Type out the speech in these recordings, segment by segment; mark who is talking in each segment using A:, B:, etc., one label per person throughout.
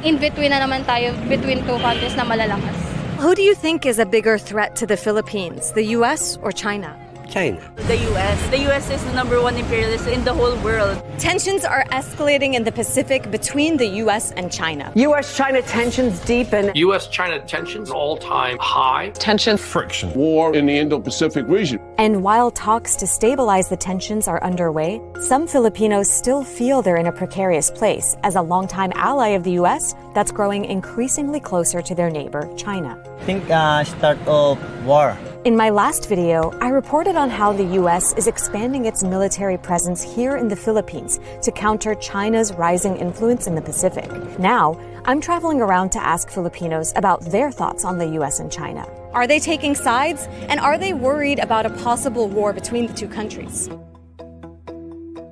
A: in between na naman tayo between two countries na malalakas.
B: Who do you think is a bigger threat to the Philippines, the US or China?
C: China.
D: The U.S. The U.S. is the #1 imperialist in the whole world.
B: Tensions are escalating in the Pacific between the US and China.
E: U.S.-China tensions deepen.
F: U.S.-China tensions all-time high.
E: Tension.
G: Friction. War in the Indo-Pacific region.
B: And while talks to stabilize the tensions are underway, some Filipinos still feel they're in a precarious place as a longtime ally of the US that's growing increasingly closer to their neighbor, China.
H: I think start of war.
B: In my last video, I reported on how the US is expanding its military presence here in the Philippines to counter China's rising influence in the Pacific. Now, I'm traveling around to ask Filipinos about their thoughts on the US and China. Are they taking sides? And are they worried about a possible war between the two countries?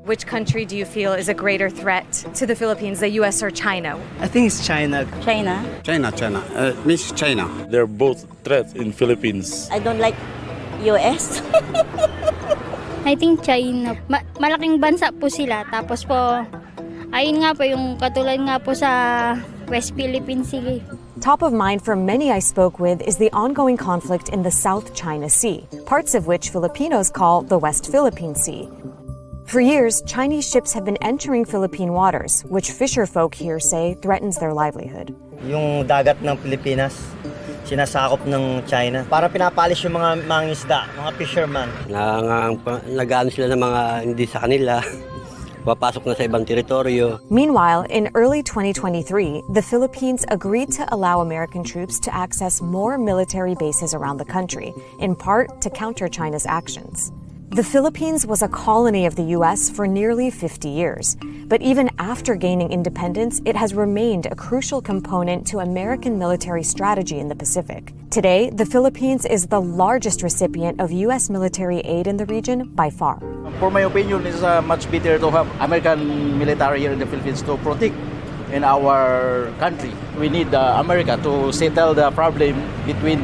B: Which country do you feel is a greater threat to the Philippines, the US or China?
I: I think it's China.
D: China.
C: China. Means China.
J: They're both threats in Philippines.
D: I don't like U.S.
A: I think China. Malaking bansa po sila. Tapos po, ayun nga po yung katulad nga po sa West Philippine Sea.
B: Top of mind for many I spoke with is the ongoing conflict in the South China Sea, parts of which Filipinos call the West Philippine Sea. For years, Chinese ships have been entering Philippine waters, which fisher folk here say threatens their livelihood.
H: Yung dagat ng Pilipinas, sinasakop ng China. Para pinapalis yung mga mangingisda, mga fisherman.
C: Nag-ano sila ng mga hindi sa kanila. Papasok na sa ibang teritoryo.
B: Meanwhile, in early 2023, the Philippines agreed to allow American troops to access more military bases around the country, in part to counter China's actions. The Philippines was a colony of the U.S. for nearly 50 years, but even after gaining independence, it has remained a crucial component to American military strategy in the Pacific. Today, the Philippines is the largest recipient of U.S. military aid in the region by far.
K: For my opinion, it's much better to have American military here in the Philippines to protect in our country. We need America to settle the problem between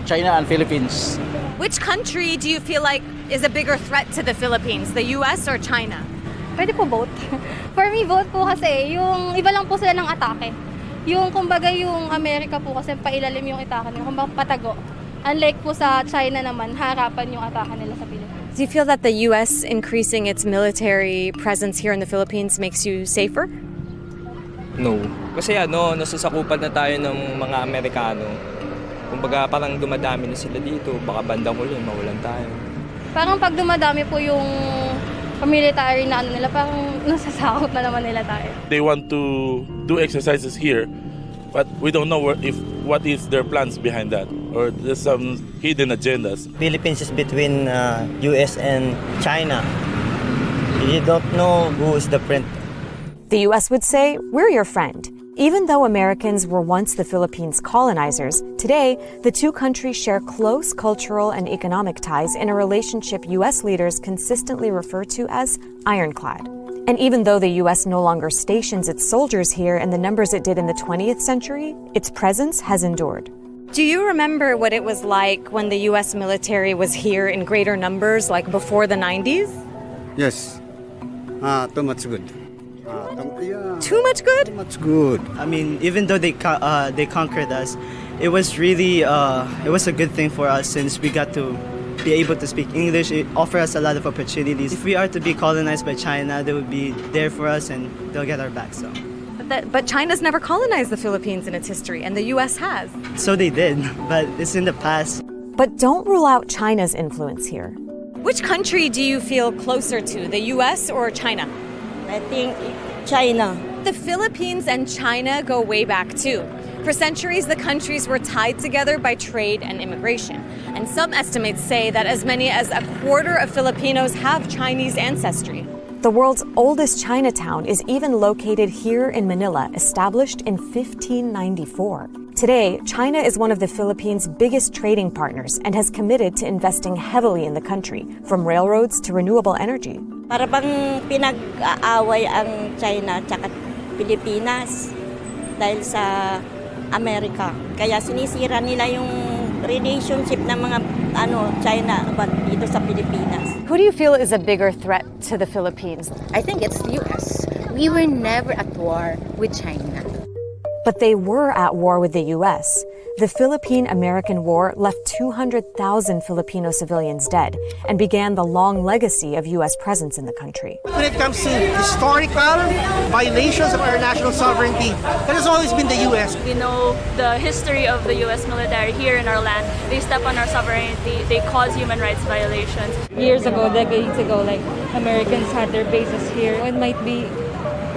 K: China and Philippines.
B: Which country do you feel like is a bigger threat to the Philippines, the US or China?
A: Pwede po both. For me, both po kasi, yung iba lang po sila ng atake. Yung kumbaga yung Amerika po kasi pailalim yung atake nila, kumbaga patago. Unlike po sa China naman, harapan yung atake nila sa Pilipinas.
B: Do you feel that the US increasing its military presence here in the Philippines makes you safer?
I: No. Kasi nasasakupan na tayo ng mga Amerikano. Kumbaga parang dumadami na sila dito, baka bandang huli, mawalan tayo.
A: Parang pag dumadami po yung military na nila, parang nasasakot na naman nila tayo.
J: They want to do exercises here, but we don't know what is their plans behind that, or there's some hidden agendas.
H: Philippines is between U.S. and China. You don't know who is the friend.
B: The US would say, we're your friend. Even though Americans were once the Philippines' colonizers, today the two countries share close cultural and economic ties in a relationship US leaders consistently refer to as ironclad. And even though the US no longer stations its soldiers here in the numbers it did in the 20th century, its presence has endured. Do you remember what it was like when the US military was here in greater numbers, like before the 90s?
C: Yes. Too much good.
B: Too much good?
C: Too much good.
I: I mean, even though they conquered us, it was really it was a good thing for us since we got to be able to speak English. It offered us a lot of opportunities. If we are to be colonized by China, they would be there for us and they'll get our back. So.
B: But China's never colonized the Philippines in its history, and the US has.
I: So they did, but it's in the past.
B: But don't rule out China's influence here. Which country do you feel closer to, the US or China?
D: I think China.
B: The Philippines and China go way back too. For centuries, the countries were tied together by trade and immigration. And some estimates say that as many as a quarter of Filipinos have Chinese ancestry. The world's oldest Chinatown is even located here in Manila, established in 1594. Today, China is one of the Philippines' biggest trading partners and has committed to investing heavily in the country, from railroads to renewable energy.
D: Para bang pinag-aaway ang China at Pilipinas dahil sa Amerika. Kaya sinisira nila yung relationship ng mga China dito sa Pilipinas.
B: Who do you feel is a bigger threat to the Philippines?
L: I think it's the US. We were never at war with China.
B: But they were at war with the U.S. The Philippine-American War left 200,000 Filipino civilians dead and began the long legacy of U.S. presence in the country.
L: When it comes to historical violations of our national sovereignty, that has always been the U.S.
M: We know the history of the U.S. military here in our land. They step on our sovereignty. They cause human rights violations.
N: Years ago, decades ago, like Americans had their bases here. It might be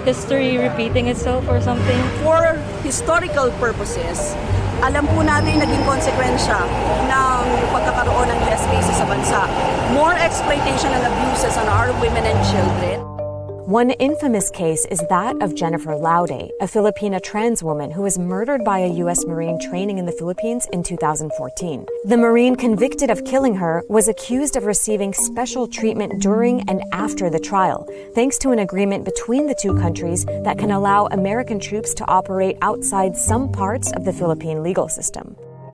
N: history repeating itself or something.
O: For historical purposes, alam po natin naging konsekwensya ng pagkakaroon ng US bases sa bansa. More exploitation and abuses on our women and children.
B: One infamous case is that of Jennifer Laude, a Filipina trans woman who was murdered by a U.S. Marine training in the Philippines in 2014. The Marine convicted of killing her was accused of receiving special treatment during and after the trial, thanks to an agreement between the two countries that can allow American troops to operate outside some parts of the Philippine legal system.